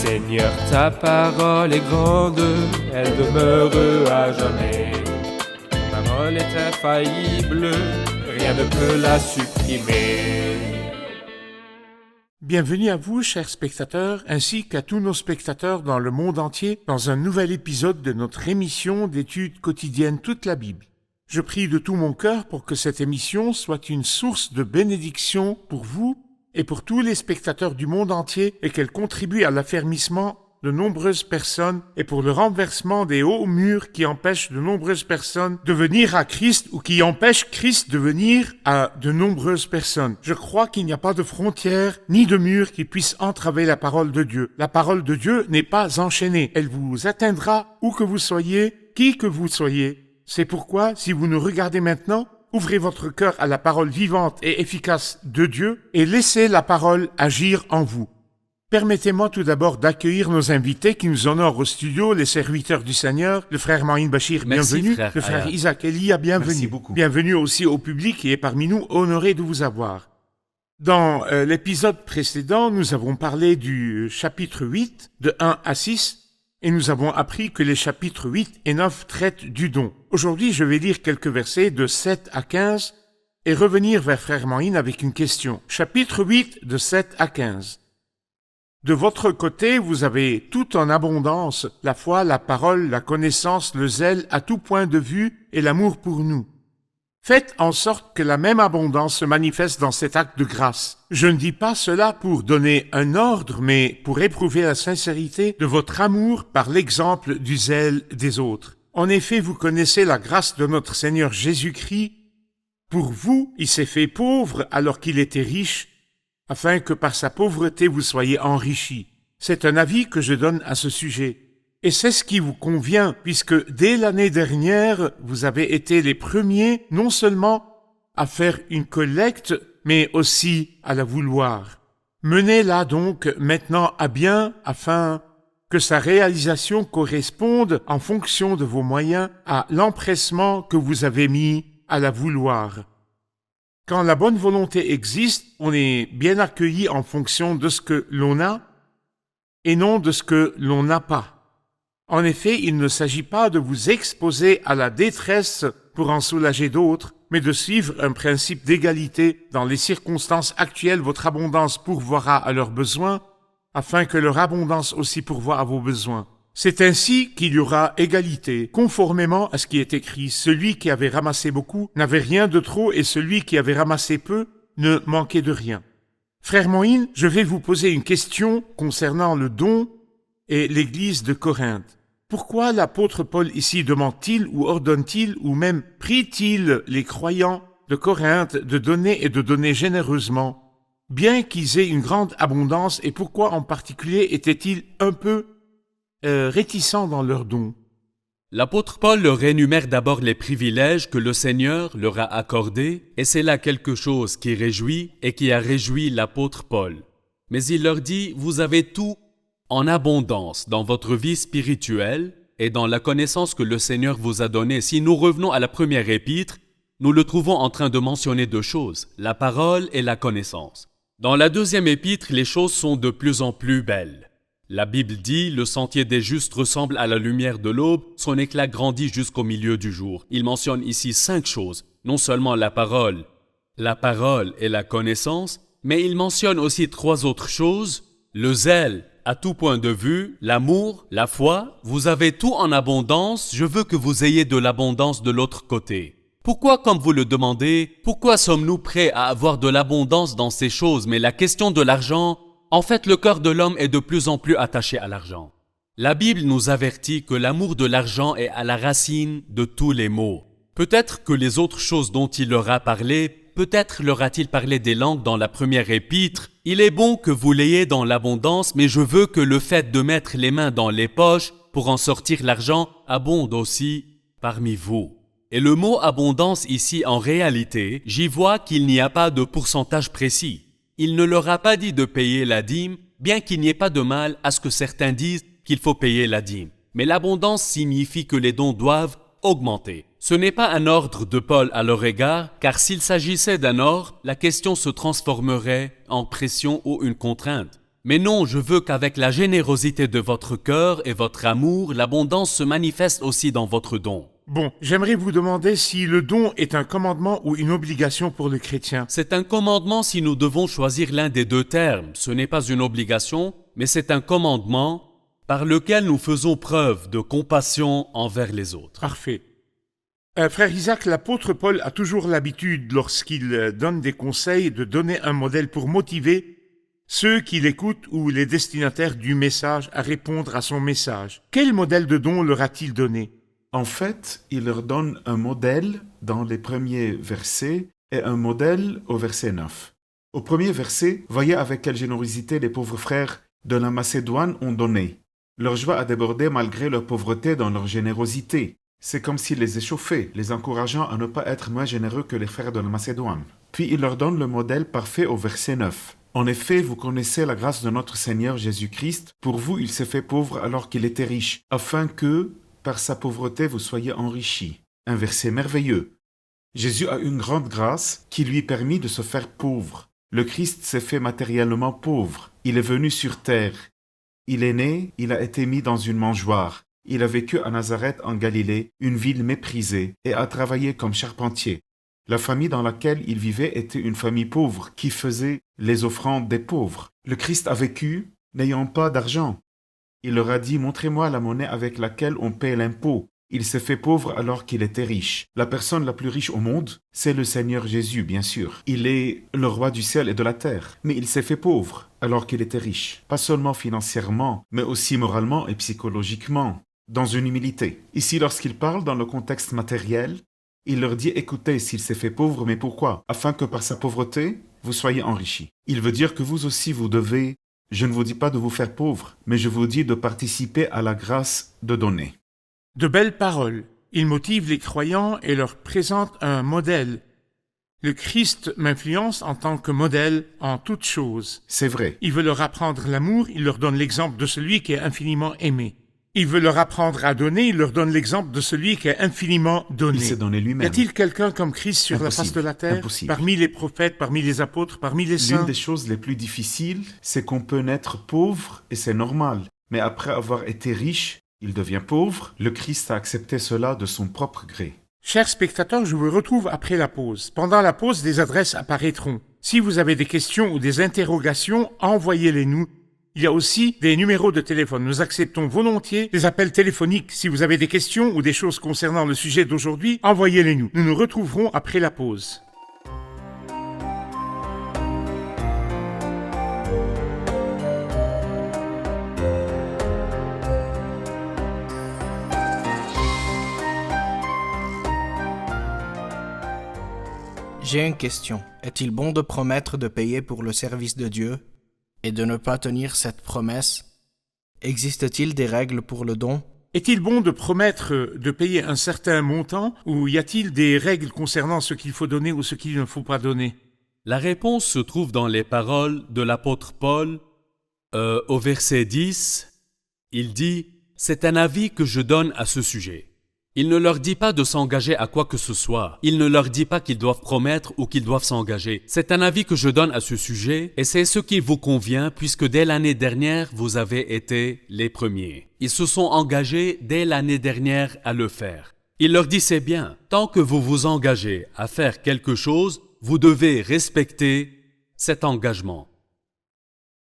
Seigneur, ta parole est grande, elle demeure à jamais. Ta parole est infaillible, rien ne peut la supprimer. Bienvenue à vous, chers spectateurs, ainsi qu'à tous nos spectateurs dans le monde entier, dans un nouvel épisode de notre émission d'études quotidiennes toute la Bible. Je prie de tout mon cœur pour que cette émission soit une source de bénédiction pour vous et pour tous les spectateurs du monde entier et qu'elle contribue à l'affermissement de nombreuses personnes et pour le renversement des hauts murs qui empêchent de nombreuses personnes de venir à Christ ou qui empêchent Christ de venir à de nombreuses personnes. Je crois qu'il n'y a pas de frontières ni de murs qui puissent entraver la parole de Dieu. La parole de Dieu n'est pas enchaînée. Elle vous atteindra où que vous soyez, qui que vous soyez. C'est pourquoi, si vous nous regardez maintenant, ouvrez votre cœur à la parole vivante et efficace de Dieu et laissez la parole agir en vous. Permettez-moi tout d'abord d'accueillir nos invités qui nous honorent au studio, les serviteurs du Seigneur, le frère Maïn Bachir, bienvenue, frère le frère Ayad. Isaac Elia, bienvenue. Merci beaucoup. Bienvenue aussi au public qui est parmi nous, honoré de vous avoir. Dans l'épisode précédent, nous avons parlé du chapitre 8, de 1 à 6, et nous avons appris que les chapitres 8 et 9 traitent du don. Aujourd'hui, je vais lire quelques versets de 7 à 15 et revenir vers frère Maïn avec une question. Chapitre 8, de 7 à 15. De votre côté, vous avez tout en abondance, la foi, la parole, la connaissance, le zèle à tout point de vue et l'amour pour nous. Faites en sorte que la même abondance se manifeste dans cet acte de grâce. Je ne dis pas cela pour donner un ordre, mais pour éprouver la sincérité de votre amour par l'exemple du zèle des autres. En effet, vous connaissez la grâce de notre Seigneur Jésus-Christ. Pour vous, il s'est fait pauvre alors qu'il était riche, afin que par sa pauvreté vous soyez enrichis. C'est un avis que je donne à ce sujet. Et c'est ce qui vous convient, puisque dès l'année dernière, vous avez été les premiers, non seulement à faire une collecte, mais aussi à la vouloir. Menez-la donc maintenant à bien, afin que sa réalisation corresponde, en fonction de vos moyens, à l'empressement que vous avez mis à la vouloir. Quand la bonne volonté existe, on est bien accueilli en fonction de ce que l'on a et non de ce que l'on n'a pas. En effet, il ne s'agit pas de vous exposer à la détresse pour en soulager d'autres, mais de suivre un principe d'égalité. Dans les circonstances actuelles, votre abondance pourvoira à leurs besoins, afin que leur abondance aussi pourvoie à vos besoins. C'est ainsi qu'il y aura égalité, conformément à ce qui est écrit. Celui qui avait ramassé beaucoup n'avait rien de trop et celui qui avait ramassé peu ne manquait de rien. Frère Moïne, je vais vous poser une question concernant le don et l'église de Corinthe. Pourquoi l'apôtre Paul ici demande-t-il ou ordonne-t-il ou même prie-t-il les croyants de Corinthe de donner et de donner généreusement, bien qu'ils aient une grande abondance, et pourquoi en particulier étaient-ils un peu réticents dans leurs dons? L'apôtre Paul leur énumère d'abord les privilèges que le Seigneur leur a accordés, et c'est là quelque chose qui réjouit et qui a réjoui l'apôtre Paul. Mais il leur dit, vous avez tout en abondance dans votre vie spirituelle et dans la connaissance que le Seigneur vous a donnée. Si nous revenons à la première épître, nous le trouvons en train de mentionner deux choses, la parole et la connaissance. Dans la deuxième épître, les choses sont de plus en plus belles. La Bible dit, le sentier des justes ressemble à la lumière de l'aube, son éclat grandit jusqu'au milieu du jour. Il mentionne ici 5 choses, non seulement la parole et la connaissance, mais il mentionne aussi 3 autres choses, le zèle à tout point de vue, l'amour, la foi. Vous avez tout en abondance, je veux que vous ayez de l'abondance de l'autre côté. Pourquoi, comme vous le demandez, pourquoi sommes-nous prêts à avoir de l'abondance dans ces choses, mais la question de l'argent, en fait, le cœur de l'homme est de plus en plus attaché à l'argent. La Bible nous avertit que l'amour de l'argent est à la racine de tous les maux. Peut-être que les autres choses dont il leur a parlé, peut-être leur a-t-il parlé des langues dans la première épître. Il est bon que vous l'ayez dans l'abondance, mais je veux que le fait de mettre les mains dans les poches pour en sortir l'argent abonde aussi parmi vous. Et le mot abondance ici, en réalité, j'y vois qu'il n'y a pas de pourcentage précis. Il ne leur a pas dit de payer la dîme, bien qu'il n'y ait pas de mal à ce que certains disent qu'il faut payer la dîme. Mais l'abondance signifie que les dons doivent augmenter. Ce n'est pas un ordre de Paul à leur égard, car s'il s'agissait d'un ordre, la question se transformerait en pression ou une contrainte. Mais non, je veux qu'avec la générosité de votre cœur et votre amour, l'abondance se manifeste aussi dans votre don. Bon, j'aimerais vous demander si le don est un commandement ou une obligation pour le chrétien. C'est un commandement si nous devons choisir l'un des deux termes. Ce n'est pas une obligation, mais c'est un commandement par lequel nous faisons preuve de compassion envers les autres. Parfait. Frère Isaac, l'apôtre Paul a toujours l'habitude, lorsqu'il donne des conseils, de donner un modèle pour motiver ceux qui l'écoutent ou les destinataires du message à répondre à son message. Quel modèle de don leur a-t-il donné? En fait, il leur donne un modèle dans les premiers versets et un modèle au verset 9. Au premier verset, voyez avec quelle générosité les pauvres frères de la Macédoine ont donné. Leur joie a débordé malgré leur pauvreté dans leur générosité. C'est comme s'il les échauffait, les encourageant à ne pas être moins généreux que les frères de la Macédoine. Puis il leur donne le modèle parfait au verset 9. En effet, vous connaissez la grâce de notre Seigneur Jésus-Christ. Pour vous, il s'est fait pauvre alors qu'il était riche, afin que, par sa pauvreté, vous soyez enrichis. Un verset merveilleux. Jésus a une grande grâce qui lui permit de se faire pauvre. Le Christ s'est fait matériellement pauvre. Il est venu sur terre. Il est né, il a été mis dans une mangeoire. Il a vécu à Nazareth en Galilée, une ville méprisée, et a travaillé comme charpentier. La famille dans laquelle il vivait était une famille pauvre qui faisait les offrandes des pauvres. Le Christ a vécu n'ayant pas d'argent. Il leur a dit « Montrez-moi la monnaie avec laquelle on paie l'impôt ». Il s'est fait pauvre alors qu'il était riche. La personne la plus riche au monde, c'est le Seigneur Jésus, bien sûr. Il est le roi du ciel et de la terre. Mais il s'est fait pauvre alors qu'il était riche. Pas seulement financièrement, mais aussi moralement et psychologiquement, dans une humilité. Ici, lorsqu'il parle dans le contexte matériel, il leur dit « Écoutez, s'il s'est fait pauvre, mais pourquoi? Afin que par sa pauvreté, vous soyez enrichis. » Il veut dire que vous aussi, vous devez, je ne vous dis pas de vous faire pauvre, mais je vous dis de participer à la grâce de donner. De belles paroles. Il motive les croyants et leur présente un modèle. Le Christ m'influence en tant que modèle en toutes choses. C'est vrai. Il veut leur apprendre l'amour, il leur donne l'exemple de celui qui est infiniment aimé. Il veut leur apprendre à donner, il leur donne l'exemple de celui qui est infiniment donné. Il s'est donné lui-même. Y a-t-il quelqu'un comme Christ sur la face de la terre? Impossible. Parmi les prophètes, parmi les apôtres, parmi les saints? L'une des choses les plus difficiles, c'est qu'on peut naître pauvre et c'est normal. Mais après avoir été riche, il devient pauvre. Le Christ a accepté cela de son propre gré. Chers spectateurs, je vous retrouve après la pause. Pendant la pause, des adresses apparaîtront. Si vous avez des questions ou des interrogations, envoyez-les nous. Il y a aussi des numéros de téléphone. Nous acceptons volontiers des appels téléphoniques. Si vous avez des questions ou des choses concernant le sujet d'aujourd'hui, envoyez-les nous. Nous nous retrouverons après la pause. J'ai une question. Est-il bon de promettre de payer pour le service de Dieu et de ne pas tenir cette promesse? Existe-t-il des règles pour le don? Est-il bon de promettre de payer un certain montant ou y a-t-il des règles concernant ce qu'il faut donner ou ce qu'il ne faut pas donner? La réponse se trouve dans les paroles de l'apôtre Paul. Au verset 10, il dit « C'est un avis que je donne à ce sujet ». Il ne leur dit pas de s'engager à quoi que ce soit. Il ne leur dit pas qu'ils doivent promettre ou qu'ils doivent s'engager. C'est un avis que je donne à ce sujet et c'est ce qui vous convient puisque dès l'année dernière, vous avez été les premiers. Ils se sont engagés dès l'année dernière à le faire. Il leur dit c'est bien, tant que vous vous engagez à faire quelque chose, vous devez respecter cet engagement.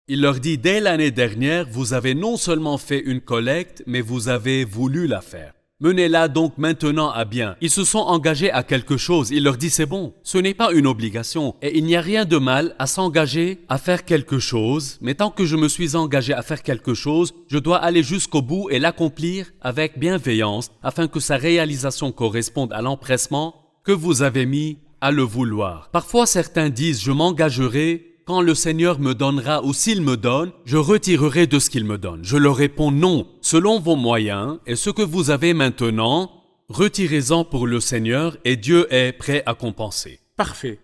Il leur dit dès l'année dernière, vous avez non seulement fait une collecte, mais vous avez voulu la faire. Menez-la donc maintenant à bien. Ils se sont engagés à quelque chose. Il leur dit c'est bon. Ce n'est pas une obligation. Et il n'y a rien de mal à s'engager à faire quelque chose. Mais tant que je me suis engagé à faire quelque chose, je dois aller jusqu'au bout et l'accomplir avec bienveillance afin que sa réalisation corresponde à l'empressement que vous avez mis à le vouloir. Parfois certains disent je m'engagerai quand le Seigneur me donnera ou s'il me donne, je retirerai de ce qu'il me donne. Je leur réponds non. Selon vos moyens et ce que vous avez maintenant, retirez-en pour le Seigneur et Dieu est prêt à compenser. Parfait.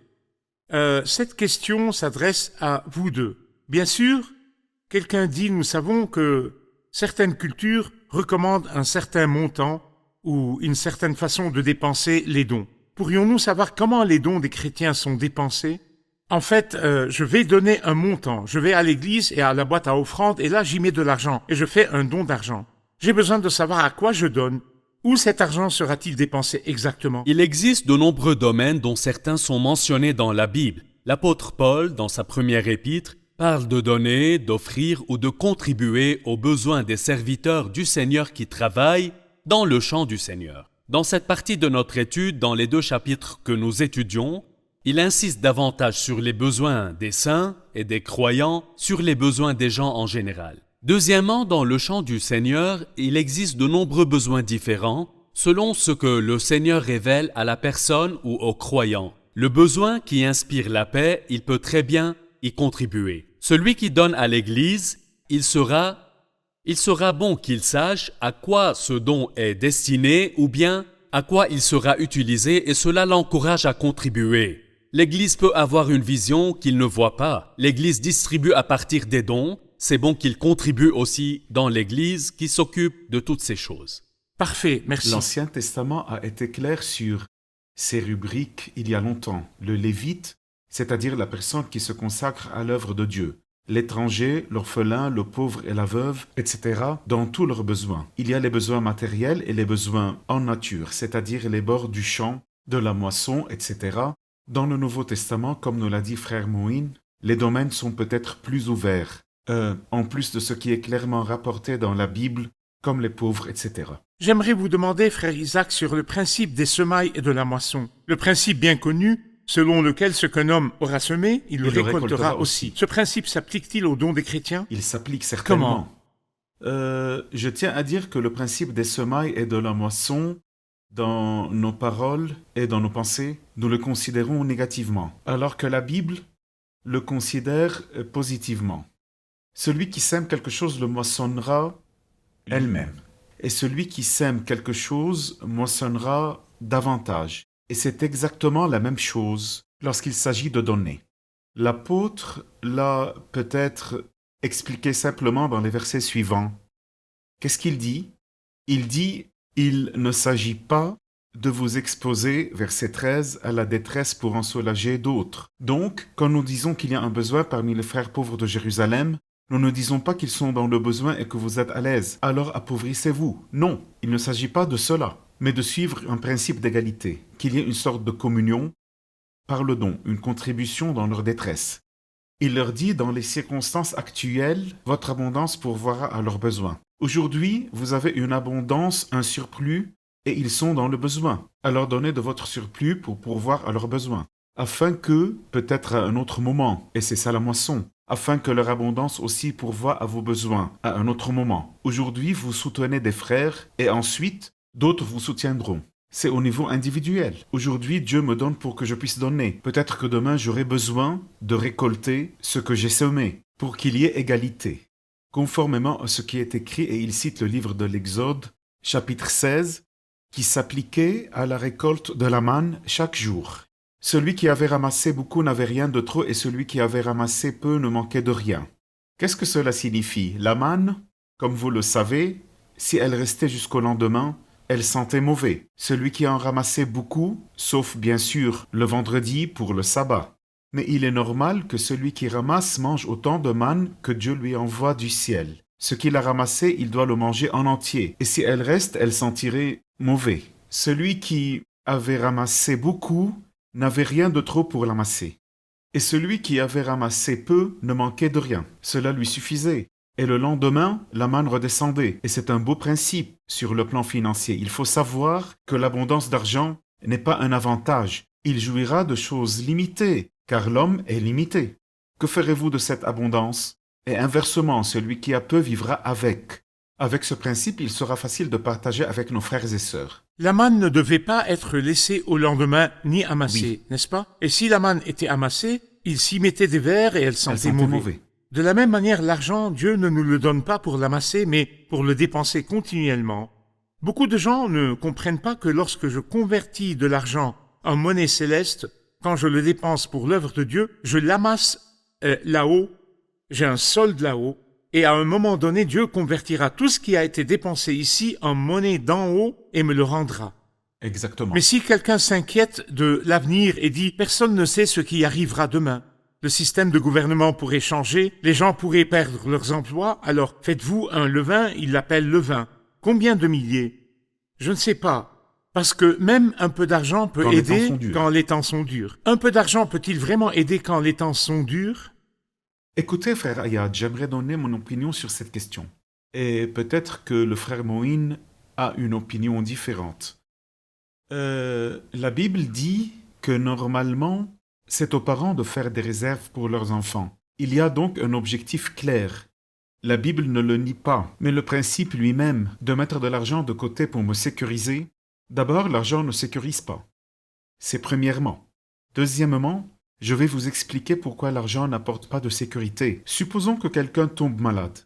Cette question s'adresse à vous deux. Bien sûr, quelqu'un dit, nous savons que certaines cultures recommandent un certain montant ou une certaine façon de dépenser les dons. Pourrions-nous savoir comment les dons des chrétiens sont dépensés? En fait, je vais donner un montant. Je vais à l'église et à la boîte à offrandes et là, j'y mets de l'argent et je fais un don d'argent. J'ai besoin de savoir à quoi je donne. Où cet argent sera-t-il dépensé exactement? Il existe de nombreux domaines dont certains sont mentionnés dans la Bible. L'apôtre Paul, dans sa première épître, parle de donner, d'offrir ou de contribuer aux besoins des serviteurs du Seigneur qui travaillent dans le champ du Seigneur. Dans cette partie de notre étude, dans les 2 chapitres que nous étudions, il insiste davantage sur les besoins des saints et des croyants, sur les besoins des gens en général. Deuxièmement, dans le champ du Seigneur, il existe de nombreux besoins différents selon ce que le Seigneur révèle à la personne ou au croyant. Le besoin qui inspire la paix, il peut très bien y contribuer. Celui qui donne à l'Église, il sera bon qu'il sache à quoi ce don est destiné ou bien à quoi il sera utilisé et cela l'encourage à contribuer. L'Église peut avoir une vision qu'il ne voit pas. L'Église distribue à partir des dons. C'est bon qu'il contribue aussi dans l'Église qui s'occupe de toutes ces choses. Parfait, merci. L'Ancien Testament a été clair sur ces rubriques il y a longtemps. Le Lévite, c'est-à-dire la personne qui se consacre à l'œuvre de Dieu. L'étranger, l'orphelin, le pauvre et la veuve, etc., dans tous leurs besoins. Il y a les besoins matériels et les besoins en nature, c'est-à-dire les bords du champ, de la moisson, etc. Dans le Nouveau Testament, comme nous l'a dit frère Moïne, les domaines sont peut-être plus ouverts, en plus de ce qui est clairement rapporté dans la Bible, comme les pauvres, etc. J'aimerais vous demander, frère Isaac, sur le principe des semailles et de la moisson. Le principe bien connu, selon lequel ce qu'un homme aura semé, il le récoltera aussi. Ce principe s'applique-t-il aux dons des chrétiens? Il s'applique certainement. Je tiens à dire que le principe des semailles et de la moisson, dans nos paroles et dans nos pensées, nous le considérons négativement, alors que la Bible le considère positivement. Celui qui sème quelque chose le moissonnera elle-même. Et celui qui sème quelque chose moissonnera davantage. Et c'est exactement la même chose lorsqu'il s'agit de donner. L'apôtre l'a peut-être expliqué simplement dans les versets suivants. Qu'est-ce qu'il dit? Il dit « Il ne s'agit pas de vous exposer, verset 13, à la détresse pour en soulager d'autres. » Donc, quand nous disons qu'il y a un besoin parmi les frères pauvres de Jérusalem, nous ne disons pas qu'ils sont dans le besoin et que vous êtes à l'aise. Alors appauvrissez-vous. Non, il ne s'agit pas de cela, mais de suivre un principe d'égalité, qu'il y ait une sorte de communion par le don, une contribution dans leur détresse. Il leur dit, dans les circonstances actuelles, votre abondance pourvoira à leurs besoins. Aujourd'hui, vous avez une abondance, un surplus, et ils sont dans le besoin. Alors donnez de votre surplus pour pourvoir à leurs besoins, afin que, peut-être à un autre moment, et c'est ça la moisson, afin que leur abondance aussi pourvoie à vos besoins, à un autre moment. Aujourd'hui, vous soutenez des frères, et ensuite, d'autres vous soutiendront. C'est au niveau individuel. Aujourd'hui, Dieu me donne pour que je puisse donner. Peut-être que demain, j'aurai besoin de récolter ce que j'ai semé, pour qu'il y ait égalité. Conformément à ce qui est écrit, et il cite le livre de l'Exode, chapitre 16, qui s'appliquait à la récolte de la manne chaque jour. Celui qui avait ramassé beaucoup n'avait rien de trop, et celui qui avait ramassé peu ne manquait de rien. Qu'est-ce que cela signifie? La manne, comme vous le savez, si elle restait jusqu'au lendemain, elle sentait mauvais. Celui qui en ramassait beaucoup, sauf bien sûr le vendredi pour le sabbat. Mais il est normal que celui qui ramasse mange autant de manne que Dieu lui envoie du ciel. Ce qu'il a ramassé, il doit le manger en entier. Et si elle reste, elle sentirait mauvais. Celui qui avait ramassé beaucoup n'avait rien de trop pour l'amasser. Et celui qui avait ramassé peu ne manquait de rien. Cela lui suffisait. Et le lendemain, la manne redescendait. Et c'est un beau principe sur le plan financier. Il faut savoir que l'abondance d'argent n'est pas un avantage. Il jouira de choses limitées, car l'homme est limité. Que ferez-vous de cette abondance? Et inversement, celui qui a peu vivra avec. Avec ce principe, il sera facile de partager avec nos frères et sœurs. La manne ne devait pas être laissée au lendemain ni amassée, n'est-ce pas? Et si la manne était amassée, il s'y mettait des vers et elle sentait mauvais. De la même manière, l'argent, Dieu ne nous le donne pas pour l'amasser, mais pour le dépenser continuellement. Beaucoup de gens ne comprennent pas que lorsque je convertis de l'argent en monnaie céleste, quand je le dépense pour l'œuvre de Dieu, je l'amasse là-haut, j'ai un solde là-haut, et à un moment donné, Dieu convertira tout ce qui a été dépensé ici en monnaie d'en haut et me le rendra. Exactement. Mais si quelqu'un s'inquiète de l'avenir et dit « personne ne sait ce qui arrivera demain », Le système de gouvernement pourrait changer, les gens pourraient perdre leurs emplois, alors faites-vous un levain, ils l'appellent levain. Combien de milliers? Je ne sais pas. Parce que même un peu d'argent peut Quand les temps aider sont durs. quand les temps sont durs. Un peu d'argent peut-il vraiment aider quand les temps sont durs? Écoutez, frère Ayad, j'aimerais donner mon opinion sur cette question. Et peut-être que le frère Moïn a une opinion différente. La Bible dit que normalement, c'est aux parents de faire des réserves pour leurs enfants. Il y a donc un objectif clair. La Bible ne le nie pas, mais le principe lui-même de mettre de l'argent de côté pour me sécuriser, d'abord, l'argent ne sécurise pas. C'est premièrement. Deuxièmement, je vais vous expliquer pourquoi l'argent n'apporte pas de sécurité. Supposons que quelqu'un tombe malade,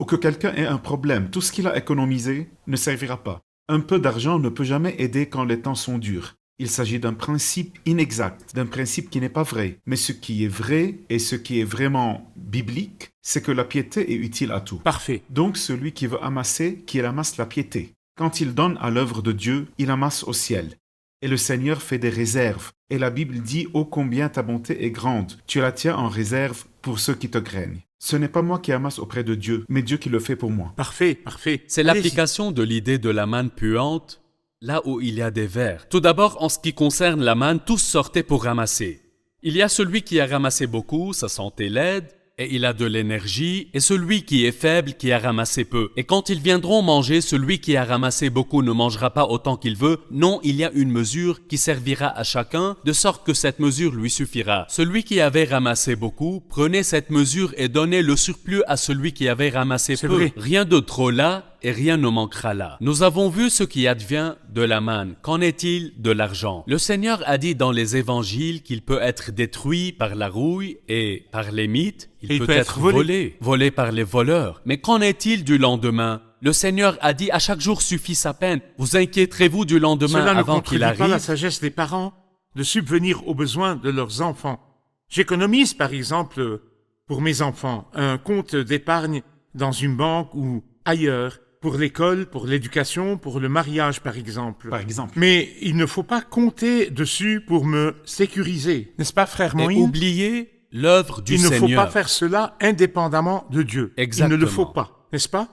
ou que quelqu'un ait un problème. Tout ce qu'il a économisé ne servira pas. Un peu d'argent ne peut jamais aider quand les temps sont durs. Il s'agit d'un principe inexact, d'un principe qui n'est pas vrai. Mais ce qui est vrai et ce qui est vraiment biblique, c'est que la piété est utile à tout. Parfait. Donc celui qui veut amasser, qu'il amasse la piété. Quand il donne à l'œuvre de Dieu, il amasse au ciel. Et le Seigneur fait des réserves. Et la Bible dit « Ô combien ta bonté est grande, tu la tiens en réserve pour ceux qui te craignent. » Ce n'est pas moi qui amasse auprès de Dieu, mais Dieu qui le fait pour moi. Parfait, parfait. C'est Allez-y. l'application de l'idée de la manne puante là où il y a des vers. Tout d'abord, en ce qui concerne la manne, tous sortaient pour ramasser. Il y a celui qui a ramassé beaucoup, sa santé l'aide, et il a de l'énergie, et celui qui est faible, qui a ramassé peu. Et quand ils viendront manger, celui qui a ramassé beaucoup ne mangera pas autant qu'il veut. Non, il y a une mesure qui servira à chacun, de sorte que cette mesure lui suffira. Celui qui avait ramassé beaucoup, prenait cette mesure et donnait le surplus à celui qui avait ramassé C'est peu. vrai. Rien de trop là, et rien ne manquera là. Nous avons vu ce qui advient de la manne. Qu'en est-il de l'argent? Le Seigneur a dit dans les évangiles qu'il peut être détruit par la rouille et par les mythes. Il peut être volé par les voleurs. Mais qu'en est-il du lendemain? Le Seigneur a dit à chaque jour suffit sa peine. Vous inquiéterez-vous du lendemain Cela ne avant qu'il contredit pas arrive? la sagesse des parents de subvenir aux besoins de leurs enfants. J'économise, par exemple, pour mes enfants, un compte d'épargne dans une banque ou ailleurs, pour l'école, pour l'éducation, pour le mariage, par exemple. Par exemple. Mais il ne faut pas compter dessus pour me sécuriser. N'est-ce pas, frère Et Moïse? oublier l'œuvre du Il ne Seigneur. faut pas faire cela indépendamment de Dieu. Exactement. Il ne le faut pas, n'est-ce pas?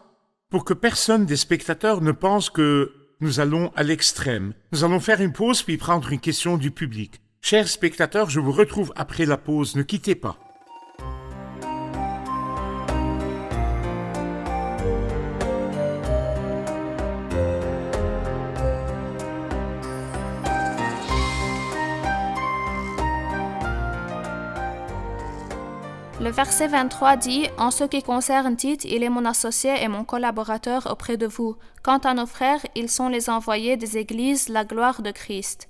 Pour que personne des spectateurs ne pense que nous allons à l'extrême. Nous allons faire une pause puis prendre une question du public. Chers spectateurs, je vous retrouve après la pause. Ne quittez pas. Le verset 23 dit « En ce qui concerne Tite, il est mon associé et mon collaborateur auprès de vous. Quant à nos frères, ils sont les envoyés des églises, la gloire de Christ. »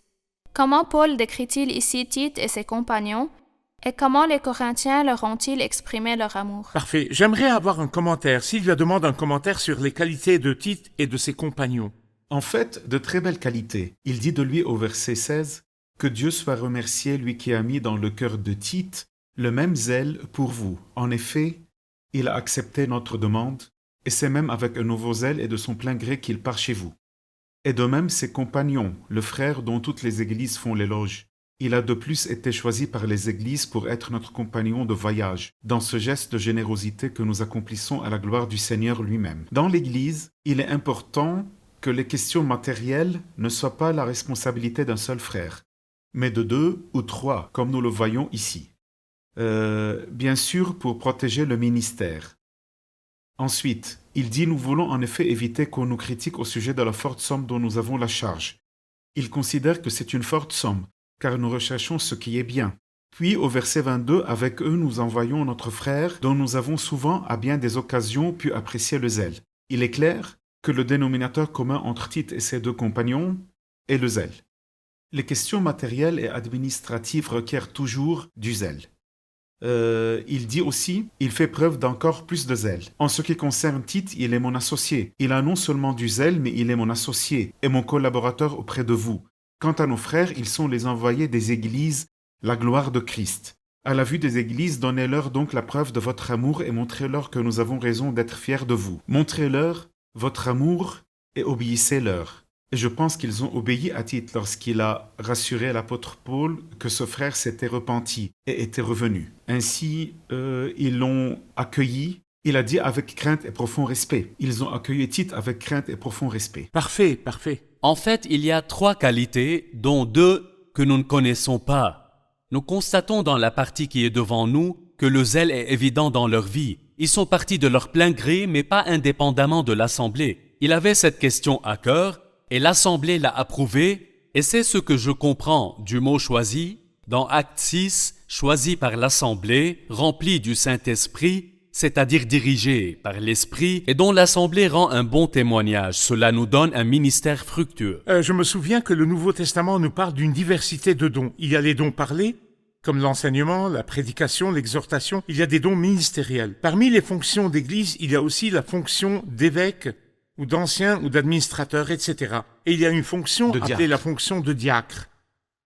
Comment Paul décrit-il ici Tite et ses compagnons? Et comment les Corinthiens leur ont-ils exprimé leur amour? Parfait. J'aimerais avoir un commentaire. Sylvia demande un commentaire sur les qualités de Tite et de ses compagnons. En fait, de très belles qualités. Il dit de lui au verset 16 « Que Dieu soit remercié, lui qui a mis dans le cœur de Tite le même zèle pour vous. En effet, il a accepté notre demande, et c'est même avec un nouveau zèle et de son plein gré qu'il part chez vous. Et de même ses compagnons, le frère dont toutes les églises font l'éloge. Il a de plus été choisi par les églises pour être notre compagnon de voyage, dans ce geste de générosité que nous accomplissons à la gloire du Seigneur lui-même. Dans l'église, il est important que les questions matérielles ne soient pas la responsabilité d'un seul frère, mais de 2 ou 3, comme nous le voyons ici. Bien sûr, pour protéger le ministère. Ensuite, il dit « Nous voulons en effet éviter qu'on nous critique au sujet de la forte somme dont nous avons la charge. » Il considère que c'est une forte somme, car nous recherchons ce qui est bien. Puis, au verset 22, « Avec eux, nous envoyons notre frère, dont nous avons souvent, à bien des occasions, pu apprécier le zèle. » Il est clair que le dénominateur commun entre Tite et ses 2 compagnons est le zèle. Les questions matérielles et administratives requièrent toujours du zèle. Il dit aussi, il fait preuve d'encore plus de zèle. En ce qui concerne Tite, il est mon associé. Il a non seulement du zèle, mais il est mon associé et mon collaborateur auprès de vous. Quant à nos frères, ils sont les envoyés des églises, la gloire de Christ. À la vue des églises, donnez-leur donc la preuve de votre amour et montrez-leur que nous avons raison d'être fiers de vous. Montrez-leur votre amour et obéissez-leur. Et je pense qu'ils ont obéi à Tite lorsqu'il a rassuré l'apôtre Paul que ce frère s'était repenti et était revenu. Ainsi, ils l'ont accueilli. Il a dit avec crainte et profond respect. Ils ont accueilli Tite avec crainte et profond respect. Parfait, parfait. En fait, il y a 3 qualités, dont 2 que nous ne connaissons pas. Nous constatons dans la partie qui est devant nous que le zèle est évident dans leur vie. Ils sont partis de leur plein gré, mais pas indépendamment de l'Assemblée. Il avait cette question à cœur, et l'Assemblée l'a approuvé, et c'est ce que je comprends du mot « choisi » dans Acte 6, choisi par l'Assemblée, rempli du Saint-Esprit, c'est-à-dire dirigé par l'Esprit, et dont l'Assemblée rend un bon témoignage. Cela nous donne un ministère fructueux. Je me souviens que le Nouveau Testament nous parle d'une diversité de dons. Il y a les dons parlés, comme l'enseignement, la prédication, l'exhortation. Il y a des dons ministériels. Parmi les fonctions d'Église, il y a aussi la fonction d'évêque, ou d'ancien, ou d'administrateur, etc. Et il y a une fonction appelée la fonction de diacre.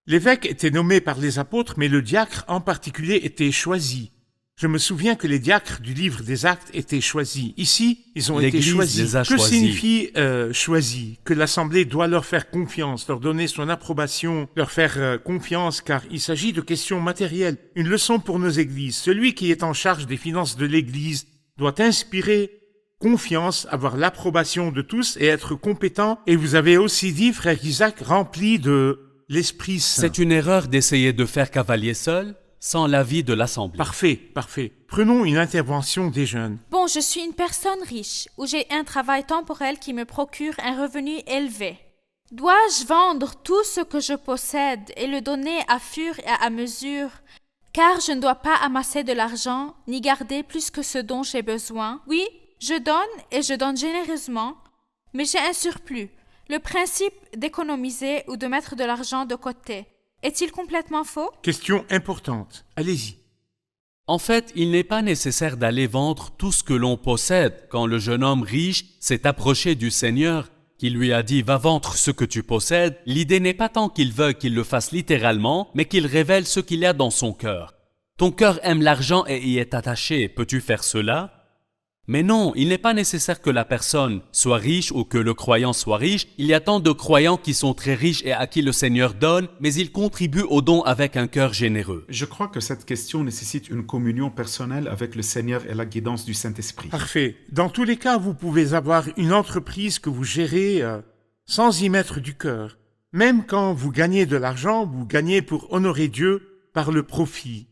L'évêque était nommé par les apôtres, mais le diacre en particulier était choisi. Je me souviens que les diacres du livre des Actes étaient choisis. Ici, ils ont été choisis. Que signifie choisis? Que l'Assemblée doit leur faire confiance, leur donner son approbation, leur faire confiance, car il s'agit de questions matérielles. Une leçon pour nos églises. Celui qui est en charge des finances de l'Église doit inspirer confiance, avoir l'approbation de tous et être compétent. Et vous avez aussi dit, frère Isaac, rempli de l'Esprit Saint. C'est une erreur d'essayer de faire cavalier seul, sans l'avis de l'Assemblée. Parfait, parfait. Prenons une intervention des jeunes. Bon, je suis une personne riche, où j'ai un travail temporel qui me procure un revenu élevé. Dois-je vendre tout ce que je possède et le donner à fur et à mesure, car je ne dois pas amasser de l'argent, ni garder plus que ce dont j'ai besoin? Oui, je donne et je donne généreusement, mais j'ai un surplus. Le principe d'économiser ou de mettre de l'argent de côté, est-il complètement faux? Question importante. Allez-y. En fait, il n'est pas nécessaire d'aller vendre tout ce que l'on possède quand le jeune homme riche s'est approché du Seigneur, qui lui a dit « Va vendre ce que tu possèdes ». L'idée n'est pas tant qu'il veuille qu'il le fasse littéralement, mais qu'il révèle ce qu'il y a dans son cœur. Ton cœur aime l'argent et y est attaché. Peux-tu faire cela? Mais non, il n'est pas nécessaire que la personne soit riche ou que le croyant soit riche. Il y a tant de croyants qui sont très riches et à qui le Seigneur donne, mais ils contribuent au don avec un cœur généreux. Je crois que cette question nécessite une communion personnelle avec le Seigneur et la guidance du Saint-Esprit. Parfait. Dans tous les cas, vous pouvez avoir une entreprise que vous gérez sans y mettre du cœur. Même quand vous gagnez de l'argent, vous gagnez pour honorer Dieu par le profit,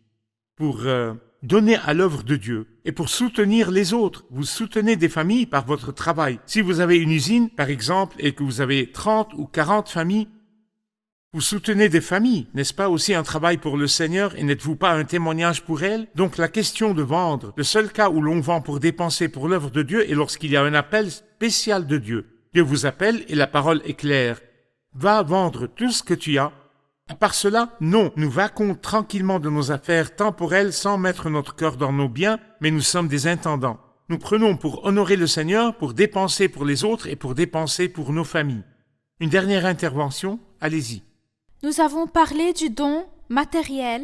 pour donner à l'œuvre de Dieu et pour soutenir les autres. Vous soutenez des familles par votre travail. Si vous avez une usine, par exemple, et que vous avez 30 ou 40 familles, vous soutenez des familles. N'est-ce pas aussi un travail pour le Seigneur et n'êtes-vous pas un témoignage pour elles? Donc la question de vendre, le seul cas où l'on vend pour dépenser pour l'œuvre de Dieu est lorsqu'il y a un appel spécial de Dieu. Dieu vous appelle et la parole est claire. Va vendre tout ce que tu as. À part cela, non, nous vaquons tranquillement de nos affaires temporelles sans mettre notre cœur dans nos biens, mais nous sommes des intendants. Nous prenons pour honorer le Seigneur, pour dépenser pour les autres et pour dépenser pour nos familles. Une dernière intervention, allez-y. Nous avons parlé du don matériel,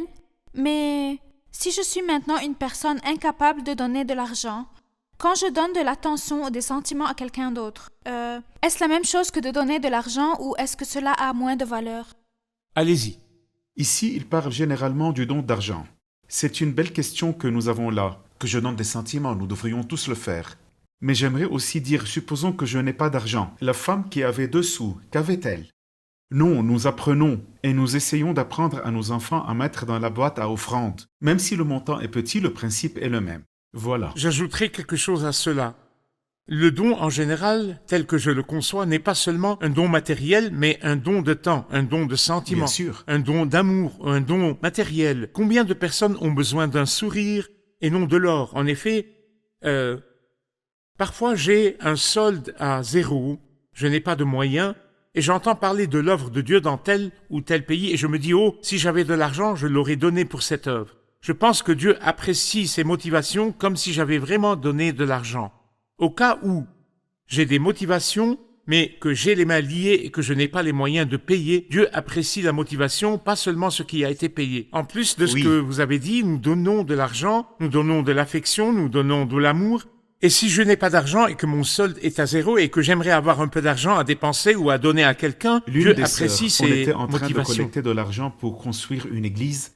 mais si je suis maintenant une personne incapable de donner de l'argent, quand je donne de l'attention ou des sentiments à quelqu'un d'autre, est-ce la même chose que de donner de l'argent ou est-ce que cela a moins de valeur? Allez-y. Ici, il parle généralement du don d'argent. C'est une belle question que nous avons là. Que je donne des sentiments, nous devrions tous le faire. Mais j'aimerais aussi dire, supposons que je n'ai pas d'argent. La femme qui avait 2 sous, qu'avait-elle? Non, nous apprenons et nous essayons d'apprendre à nos enfants à mettre dans la boîte à offrande. Même si le montant est petit, le principe est le même. Voilà. J'ajouterai quelque chose à cela. Le don, en général, tel que je le conçois, n'est pas seulement un don matériel, mais un don de temps, un don de sentiment, Bien sûr. un don d'amour, un don matériel. Combien de personnes ont besoin d'un sourire et non de l'or? En effet, parfois j'ai un solde à 0, je n'ai pas de moyens, et j'entends parler de l'œuvre de Dieu dans tel ou tel pays, et je me dis, oh, si j'avais de l'argent, je l'aurais donné pour cette œuvre. Je pense que Dieu apprécie ces motivations comme si j'avais vraiment donné de l'argent. Au cas où j'ai des motivations, mais que j'ai les mains liées et que je n'ai pas les moyens de payer, Dieu apprécie la motivation, pas seulement ce qui a été payé. En plus de ce que vous avez dit, nous donnons de l'argent, nous donnons de l'affection, nous donnons de l'amour, Et si je n'ai pas d'argent et que mon solde est à 0 et que j'aimerais avoir un peu d'argent à dépenser ou à donner à quelqu'un, L'une Dieu des apprécie sœurs, on ses était en train de motivations. collecter de l'argent pour construire une église,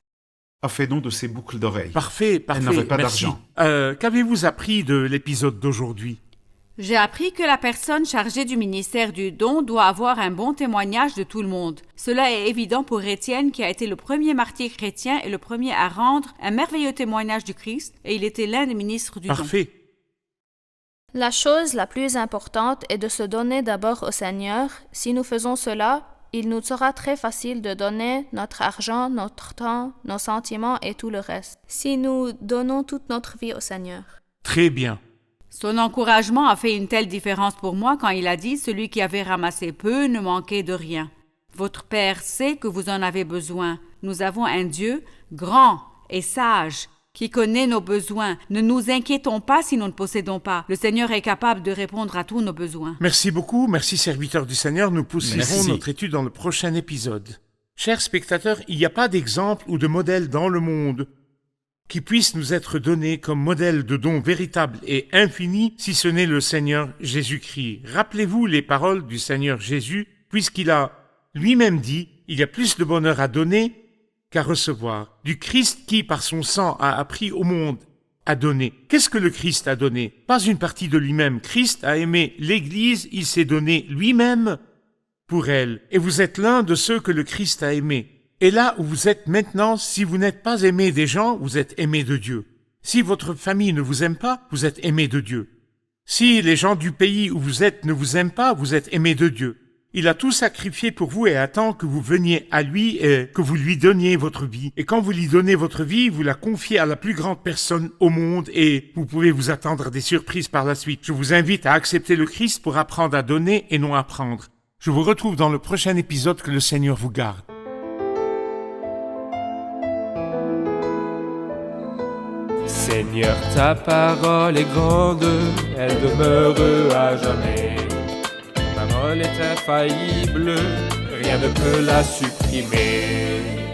a fait don de ses boucles d'oreilles. Parfait, n'avait pas merci. d'argent. Qu'avez-vous appris de l'épisode d'aujourd'hui? J'ai appris que la personne chargée du ministère du don doit avoir un bon témoignage de tout le monde. Cela est évident pour Étienne qui a été le premier martyr chrétien et le premier à rendre un merveilleux témoignage du Christ, et il était l'un des ministres du don. Parfait. La chose la plus importante est de se donner d'abord au Seigneur. Si nous faisons cela, il nous sera très facile de donner notre argent, notre temps, nos sentiments et tout le reste. Si nous donnons toute notre vie au Seigneur. Très bien. Son encouragement a fait une telle différence pour moi quand il a dit « Celui qui avait ramassé peu ne manquait de rien ». Votre Père sait que vous en avez besoin. Nous avons un Dieu grand et sage qui connaît nos besoins. Ne nous inquiétons pas si nous ne possédons pas. Le Seigneur est capable de répondre à tous nos besoins. Merci beaucoup, merci serviteur du Seigneur. Nous poursuivrons Merci. notre étude dans le prochain épisode. Chers spectateurs, il n'y a pas d'exemple ou de modèle dans le monde qui puisse nous être donné comme modèle de don véritable et infini si ce n'est le Seigneur Jésus-Christ. Rappelez-vous les paroles du Seigneur Jésus, puisqu'il a lui-même dit « Il y a plus de bonheur à donner qu'à recevoir ». Du Christ qui, par son sang, a appris au monde à donner. Qu'est-ce que le Christ a donné? Pas une partie de lui-même. Christ a aimé l'Église, il s'est donné lui-même pour elle. Et vous êtes l'un de ceux que le Christ a aimés. Et là où vous êtes maintenant, si vous n'êtes pas aimé des gens, vous êtes aimé de Dieu. Si votre famille ne vous aime pas, vous êtes aimé de Dieu. Si les gens du pays où vous êtes ne vous aiment pas, vous êtes aimé de Dieu. Il a tout sacrifié pour vous et attend que vous veniez à lui et que vous lui donniez votre vie. Et quand vous lui donnez votre vie, vous la confiez à la plus grande personne au monde et vous pouvez vous attendre à des surprises par la suite. Je vous invite à accepter le Christ pour apprendre à donner et non à prendre. Je vous retrouve dans le prochain épisode. Que le Seigneur vous garde. Seigneur, ta parole est grande, elle demeure à jamais. Ta parole est infaillible, rien ne peut la supprimer.